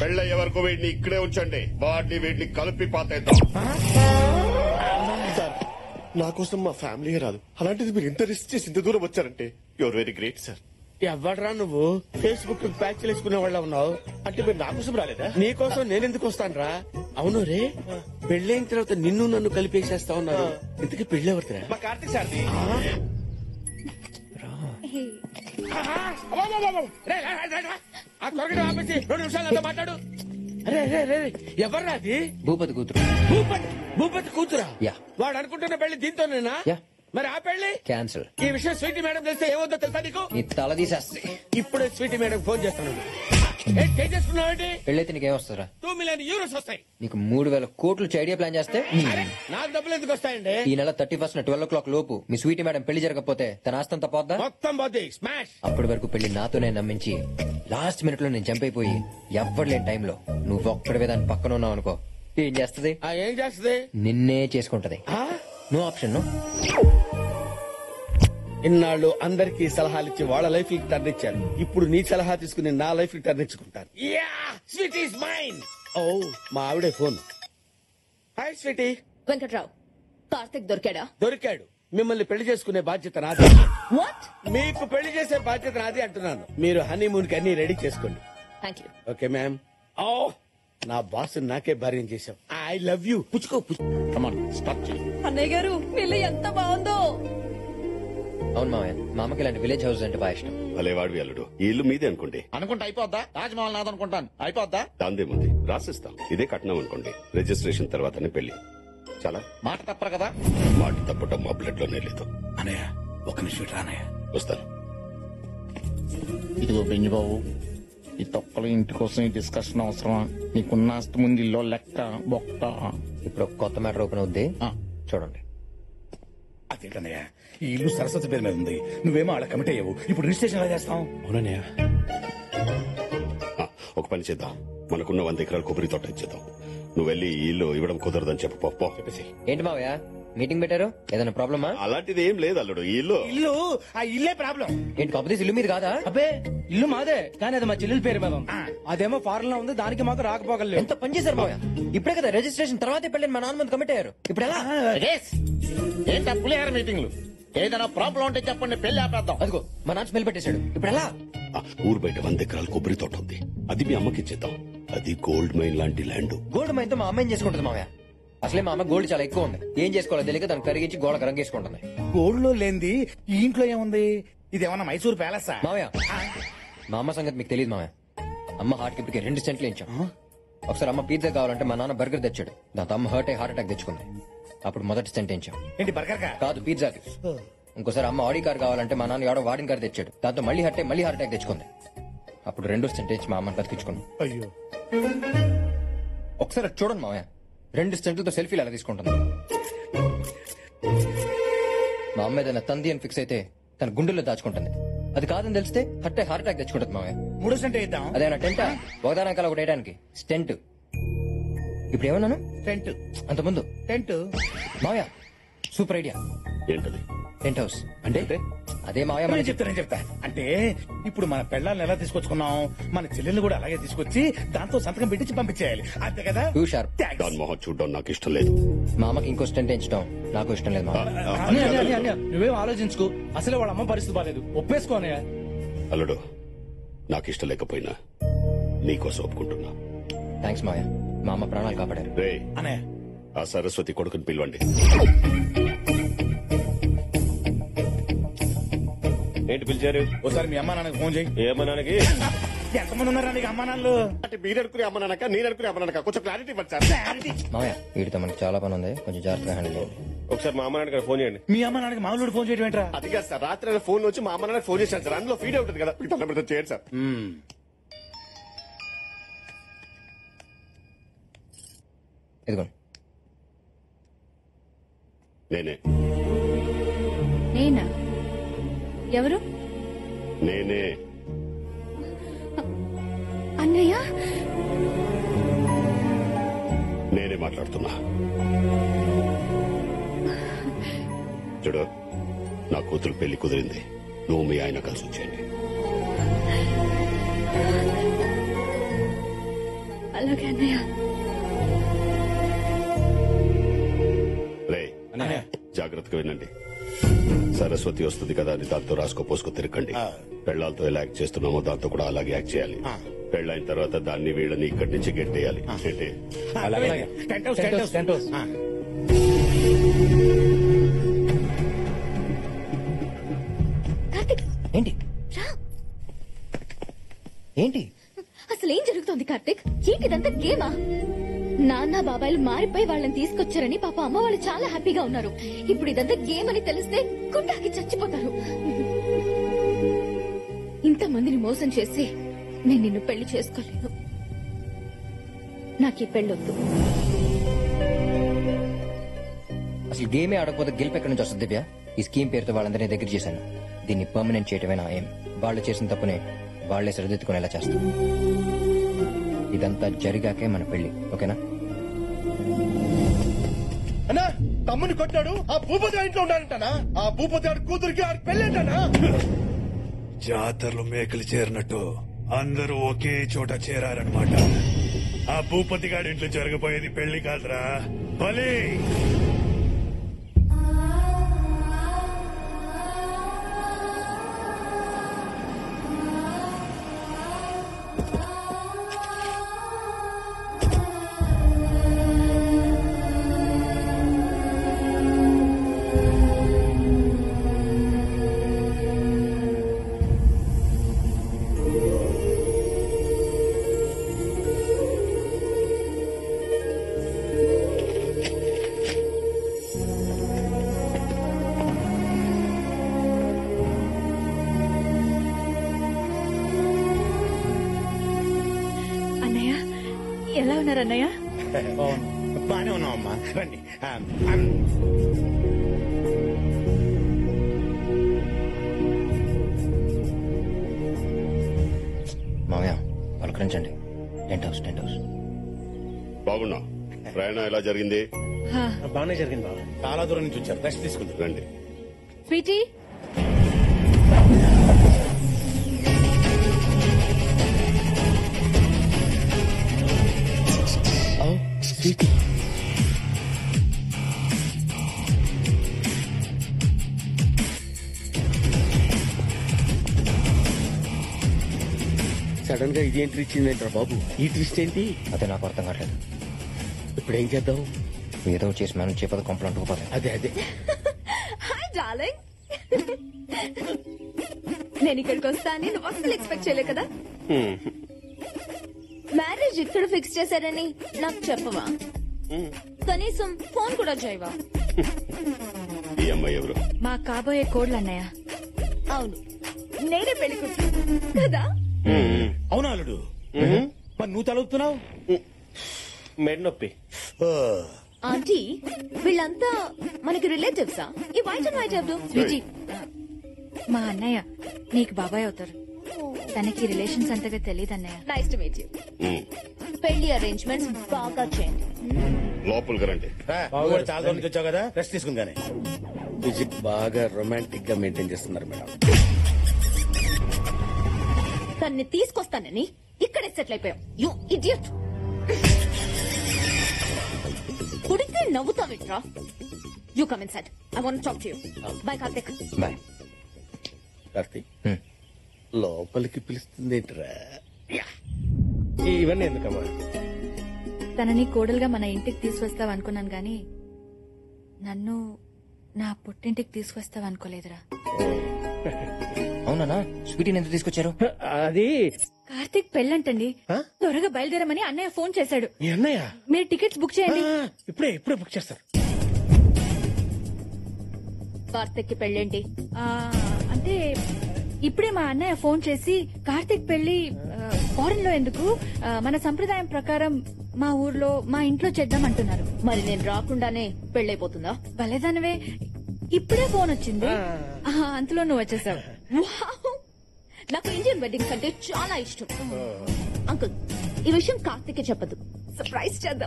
పెళ్ళయ్యే వరకు వీడిని ఇక్కడే ఉంచండి. వీడిని కలిపి పాతేద్దాం. సార్ నా కోసం మా ఫ్యామిలీ రాదు, అలాంటిది మీరు ఇంత రిస్క్ చేసి ఇంత దూరం వచ్చారంటే యువర్ వెరీ గ్రేట్ సార్. ఎవడరా నువ్వు ఫేస్బుక్ ప్యాచ్ చేసుకునే వాళ్ళ ఉన్నావు? అంటే మీరు నా కోసం రాలేదా? నీ కోసం నేనెందుకు వస్తాను రా? అవును రే, పెళ్ళైన తర్వాత నిన్ను నన్ను కలిపేసేస్తా ఉన్నారు. ఇంతకీ పెళ్ళెవరిదిరా? మా కార్తీక్ సార్ది. మాట్లాడు. అరే అరే అరే, ఎవర్రా అది? భూపతి కూతురు. భూపతి కూతురా? యా. వాడు అనుకుంటున్న పెళ్లి దీంతోనేనా? యా. మరి ఆ పెళ్లి క్యాన్సిల్. ఈ విషయం స్వీటీ మేడం తెలిస్తే ఏమవుతుందో తెలుసా నీకు? నీ తల తీసేస్తే. ఇప్పుడే స్వీటీ మేడం ఫోన్ చేస్తాను. చేసుకున్నావు? పెళ్ళైతే నీకేం వస్తుందా? 2 మిలియన్ యూరోస్ వస్తాయి. నీకు 3,000 కోట్లు ఐడియా ప్లాన్ చేస్తే నాకు డబ్బులు ఎందుకు వస్తాయండి? ఈ నెల 31 12 o'clock లోపు మీ స్వీటీ మేడం పెళ్లి జరగకపోతే తన ఆస్తంతా పోద్దా? మొత్తం పోద్ది. స్మాష్. అప్పటి వరకు పెళ్లి నాతోనే నమ్మించి లాస్ట్ మినిట్ లో నేను చంపైపోయి ఎవ్వరు లేని టైంలో నువ్వు ఒక్కడివే దాని పక్కన ఉన్నావు అనుకో, ఏం చేస్తది? ఏం చేస్తది? నిన్నే చేసుకుంటది. No option. నో. ఇన్నాళ్ళు అందరికీ సలహాలు ఇచ్చి వాళ్ళ లైఫ్ కి టర్న్ ఇచ్చారు. ఇప్పుడు నీ సలహా తీసుకుని నా లైఫ్ కి టర్న్ ఇచ్చుకుంటాను. Sweetie is mine. ఓ మా ఆవిడే phone. Hi sweetie. Venkatrao, Karthik దొరికాడా? దొరికాడు. మిమ్మల్ని పెళ్లి చేసుకునే బాధ్యత నాది. వాట్? మీకు పెళ్లి చేసే బాధ్యత నాది అంటున్నాను. మీరు హనీమూన్ కి అన్ని రెడీ చేసుకోండి. Thank you. Okay ma'am. ఓ నా బాస్ నాకే భార్యం చేశావు. I love you. పుచ్చుకో. అన్నయ్య గారు పెళ్లి ఎంత బాగుందో. అవును మామయ్య, మా అమ్మకి ఇలాంటి విలేజ్ హౌస్ అంటే బాగా ఇష్టం. భలే వాడివి అల్లుడు. ఈ ఇల్లు మీదే అనుకోండి. అనుకుంటే అయిపోద్దా? తాజ్మహల్ నాదనుకుంటాను. అయిపోద్దా? దాందేముంది, రాసిస్తాం. ఇదే కట్నం అనుకోండి. రిజిస్ట్రేషన్ తర్వాతనే పెళ్లి. చాలా మాట తప్పరు కదా? మాట తప్పటం మా బ్లడ్ లోనే లేదు. అనయ్య ఒక నిమిషం రానయ్య. వస్తాను. ఇదిగో బెంజి బాబు, ఈ తొక్కలు ఇంటి కోసం ఈ డిస్కషన్ అవసరమా? నీకున్న ఆస్తి ముందు ఇల్లు లెక్క బొక్క. ఇప్పుడు ఒక కొత్త మ్యాటర్ ఓపెన్ అవుద్ది, చూడండి. అదేంటన్నయ్య, ఈ ఇల్లు సరస్వతి పేరు మీద ఉంది. నువ్వేమో అలా కమిట్ అయ్యావు. ఇప్పుడు రిజిస్ట్రేషన్ ఎలా చేస్తాం? అవునన్నయ్య. ఒక పని చేద్దాం, మనకున్న 100 ఎకరాల కొబ్బరి తోట ఇచ్చేద్దాం. నువ్వు వెళ్ళి ఈ ఇల్లు ఇవ్వడం కుదరదని చెప్పు. చెప్పేసి. ఏంటి మావయ్య మీటింగ్ పెట్టారు? ఏదైనా ప్రాబ్లమా? అలాంటిది ఏం లేదు అల్లుడు. ఈ ఇల్లు ఆ ఇల్లే ప్రాబ్లం. ఏంటి కాకపోతే ఇల్లు మీద కాదా? అబ్బే ఇల్లు మాదే, కానీ అది మా చెల్లెల పేరు మీద ఉంది. అదేమో ఫారెన్ లో ఉంది, దానికి మాకు రాకపోగలేదు. ఎంత పని చేశారు మావయ్య? ఇప్పుడే కదా రిజిస్ట్రేషన్ తర్వాతే పెళ్ళని మా నాన్న ముందు కమిట్ అయ్యారు. ఇప్పుడు ఎలా? ఏంటా పులిహార మీటింగ్లు? ఏదైనా ప్రాబ్లం ఉంటే చెప్పండి, పెళ్లి ఆపేద్దాం. అదిగో మా నాన్న స్మెల్ పెట్టేశాడు. ఇప్పుడు ఎలా? ఊరు బయట 100 ఎకరాల కొబ్బరి తోట ఉంది. అది మీ అమ్మకి ఇచ్చేద్దాం. అది గోల్డ్ మైన్ లాంటి ల్యాండ్. గోల్డ్ మైన్ తో మా అమ్మ ఏం చేసుకుంటుంది మావయ్య? అసలే మా అమ్మ గోల్డ్ చాలా ఎక్కువ ఉంది. ఏం చేసుకోవాలో తెలియక దాన్ని కరిగించి గోడకు రంగేసుకుంటుంది. గోల్డ్ లో లేనిది ఈ ఇంట్లో ఏముంది? ఇదేమన్నా మైసూర్ ప్యాలెస్? మావయ్య మా అమ్మ సంగతి మీకు తెలియదు మావయ్య. అమ్మ హార్ట్ కి ఇప్పటికే 2 సెంట్లు ఇచ్చాం. ఒకసారి అమ్మ పిజ్జా కావాలంటే మా నాన్న బర్గర్ తెచ్చాడు. దాంతో అమ్మ హార్ట్ అటాక్ తెచ్చుకుంది. అప్పుడు మొదటి సెంట్ ఇచ్చాం. ఏంటి బర్గర్ కాదు, పిజ్జాకి. ఇంకోసారి అమ్మ ఆడి కార్ కావాలంటే మా నాన్న ఎవడో వాడిన కార్ తెచ్చాడు. దాంతో మళ్ళీ హార్ట్ అటాక్ తెచ్చుకుంది. అప్పుడు 2 సెంట్ ఇచ్చి మా అమ్మని బతికించుకున్నాం. అయ్యో, ఒకసారి చూడండి మావయ్య, 2 సెంట్లతో సెల్ఫీలు ఎలా తీసుకుంటుంది. మా అమ్మ ఏదైనా తంది అని ఫిక్స్ అయితే తన గుండెల్లో దాచుకుంటుంది. అది కాదని తెలిస్తే హార్ట్ అటాక్ తెచ్చుకుంటుంది మావయ్య. 3 సెంట్ ఇద్దాం. అదేనా టెంటా? ఒకదానకాల ఒకటి వేయడానికి స్టెంట్. ఇప్పుడు ఏమన్నాను? టెంట్. అంతకుముందు టెంట్. మావయ్య సూపర్ ఐడియా. ఏంటది? టెంట్ హౌస్ అంటే అదే మావయ్య. నేను చెప్తా. అంటే ఇప్పుడు మన పెళ్ళాలను ఎలా తీసుకొచ్చుకున్నాం, మన చెల్లెల్ని కూడా అలాగే తీసుకొచ్చి దాంతో సంతకం పెట్టించి పంపించేయాలి. అంతే కదా? Two sharp. దాని మొహం చూడడం నాకు ఇష్టం లేదు. మా అమ్మకి ఇంకో స్టెంట్ ఎంచడం నాకు ఇష్టం లేదు మావయ్య. నువ్వేం ఆలోచించుకో, అసలే వాళ్ళ అమ్మ పరిస్థితి బాలేదు. ఒప్పేసుకోనయ్యా. అల్లుడు, నాకు ఇష్టం లేకపోయినా నీకోసం ఒప్పుకుంటున్నా. థ్యాంక్స్ మావయ్య, మా అమ్మ ప్రాణాలు కాపాడారు. రే అనే ఆ సరస్వతి కొడుకుని పిలవండి. ఏంటి పిలిచారు? ఒకసారి మీ అమ్మా నాన్నకి ఫోన్ చేయి. ఏమన్నానికి? ఎంతమంది ఉన్నారా నీకు అమ్మా నాన్నలు? అంటే మీరు అనుకునే అమ్మ నాన్నక, నేను అనుకునే అమ్మ నాన్నక? కొంచెం క్లారిటీ ఇవ్వండి సార్. మావయ్య వీడితో మనకి చాలా పని ఉంది, కొంచెం జాగ్రత్తగా హ్యాండిల్ చేయండి. ఒకసారి మా అమ్మ నాన్నకి ఫోన్ చేయండి. మీ అమ్మ నాన్నకి మామూలు ఫోన్ చేయడం ఏంట్రా? అది కాదు సార్, రాత్రి ఫోన్ వచ్చి మా అమ్మ నాన్నకి ఫోన్ చేశాను సార్. అందులో ఫీడ్ అవుతుంది కదా, మీకు తొందర చేయండి సార్. ఇదిగోండి. నేనే. నేనా? ఎవరు? నేనే. అన్నయ్య? నేనే మాట్లాడుతున్నా. చూడు, నా కూతురు పెళ్లి కుదిరింది. నువ్వు మీ ఆయన కలిసి వచ్చేయండి. అలాగే అన్నయ్య. రే జాగ్రత్తగా వినండి. సరస్వతి వస్తుంది కదా అని దాంతో రాసుకో పోసుకో తిరగండి. పెళ్లాలతో ఎలా యాక్ట్ చేస్తున్నామో దాంతో కూడా అలాగే యాక్ట్ చేయాలి. పెళ్ళైన తర్వాత దాన్ని వీళ్ళని ఇక్కడి నుంచి గెట్టేయాలి. Tent house, tent house, tent house. Karthik ఏంటి రా. ఏంటి అసలు ఏం జరుగుతోంది కార్తిక్? ఏంటిదంతా గేమా? నాన్న బాబాయిలు మారిపోయి వాళ్ళని తీసుకొచ్చారని పాప అమ్మ వాళ్ళు చాలా హ్యాపీగా ఉన్నారు. ఇప్పుడు ఇదంతా గేమ్ అని తెలిస్తే గుండాకి చచ్చిపోతారు. ఇంతమందిని మోసం చేసి నేను నిన్ను పెళ్లి చేసుకోలేను. నాకు ఈ పెళ్ళొద్దు. అసలు గేమే ఆడకపోతే గెలుపు ఎక్కడి నుంచి వస్తుంది దివ్య? ఈ స్కీమ్ పేరుతో వాళ్ళందరినీ దగ్గర చేశాను. దీన్ని పర్మనెంట్ చేయటమే నా ఏం. వాళ్ళు చేసిన తప్పునే వాళ్లే సరిదిద్దుకునేలా చేస్తాం. ఇదంతా జరిగాకే మన పెళ్లి, ఓకేనా? అన్నా తమ్ముని కొట్టాడు. ఆ భూపతి ఇంట్లో ఉన్నాడంటనా? ఆ భూపతి ఆడి కూతురికి ఆడి పెళ్ళేంటనా? జాతరలో మేకలు చేరినట్టు అందరూ ఒకే చోట చేరారనమాట. ఆ భూపతి గారి ఇంట్లో జరగబోయేది పెళ్లి కాదురా, బలి. అన్నయ్య ఎలా ఉన్నారు అన్నయ్య? బానే ఉన్నావమ్మా, రండి. మామయ్య పలకరించండి. Tent house, tent house. బాగున్నా. ప్రయాణం ఎలా జరిగింది? బాగానే జరిగింది బాబు. చాలా దూరం నుంచి వచ్చారు, రెస్ట్ తీసుకుంటారు. రండి. స్వీటీ సడన్ గా ఇది ఎంట్రీ ఇచ్చిందంటారా బాబు? ఈ ట్విస్ట్ ఏంటి? అదే నాకు అర్థం కావట్లేదు. ఇప్పుడు ఏం చేద్దాం? ఏదో చేసి మనం చేపద కొంపలు అంటుకుపోతాయి. అదే అదే. Hi darling. నేను ఇక్కడికి వస్తానని నువ్వు అసలు ఎక్స్పెక్ట్ చేయలే కదా? మ్యారేజ్ ఇక్కడ ఫిక్స్ చేశారని నాకు చెప్పవా? కనీసం ఫోన్ కూడా చేయవా? ఈ అమ్మాయి ఎవరు? మా కాబోయే కోడ్లు అన్నయ్య. అవును, నేనే పెళ్లి కూతురు కదా. అవునా అల్లుడు? మరి నువ్వు తలుపుతున్నావు? మెడ నొప్పి. ఆంటీ వీళ్ళంతా మనకి రిలేటివ్సా? ఈ వైట్ అండ్ వైట్ ఎవరు? స్వీటీ మా అన్నయ్య నీకు బాబాయ్ అవుతారు. తనకి రిలేషన్స్ అంతగా తెలియదు అన్నయ్య. Nice to meet you. పెళ్లి అరేంజ్మెంట్స్ బాగా చేయండి. లోపలికి రండి. బాబు గారు చాలా దూరం నుంచి వచ్చావు కదా, రెస్ట్ తీసుకుందానే. ఫిజిక్ బాగా రొమాంటిక్ గా మెయింటైన్ చేస్తున్నారు మేడం. తన్ని తీసుకొస్తానని ఇక్కడే సెటిల్ అయిపోయాం. You idiot. కుడితే నవ్వుతావిట్రా. You come inside. I want talk to you. Bye Karthik. Bye. Karthik లోపలికి పిలుస్తుంది ఏంట్రా? ఇవన్నీ ఎందుకమ్మా? తనని కోడలుగా మన ఇంటికి తీసుకొస్తావు అనుకున్నాను గాని నన్ను నా పుట్టింటికి తీసుకొస్తావు అనుకోలేదురా. అవునా? స్వీటీని ఎందుకు తీసుకొచ్చారు? అది కార్తీక్ పెళ్ళంటండి. త్వరగా బయలుదేరమని అన్నయ్య ఫోన్ చేశాడు. మీ అన్నయ్య మీరు టికెట్స్ బుక్ చేయండి. ఇప్పుడే ఇప్పుడే బుక్ చేస్తారు. కార్తిక్ కి పెళ్ళేంటి? అంటే ఇప్పుడే మా అన్నయ్య ఫోన్ చేసి కార్తీక్ పెళ్లి ఫారెన్ లో ఎందుకు, మన సంప్రదాయం ప్రకారం మా ఊర్లో మా ఇంట్లో చేద్దాం అంటున్నారు. మరి నేను రాకుండానే పెళ్ళైపోతుందా? భలేదానివే, ఇప్పుడే ఫోన్ వచ్చింది. అంతలో నువ్వు వచ్చేసావు. వావ్! నాకు ఇండియన్ వెడ్డింగ్స్ అంటే చాలా ఇష్టం. అంకుల్, ఈ విషయం కార్తిక్ చెప్పదు. సర్ప్రైజ్ చేద్దాం.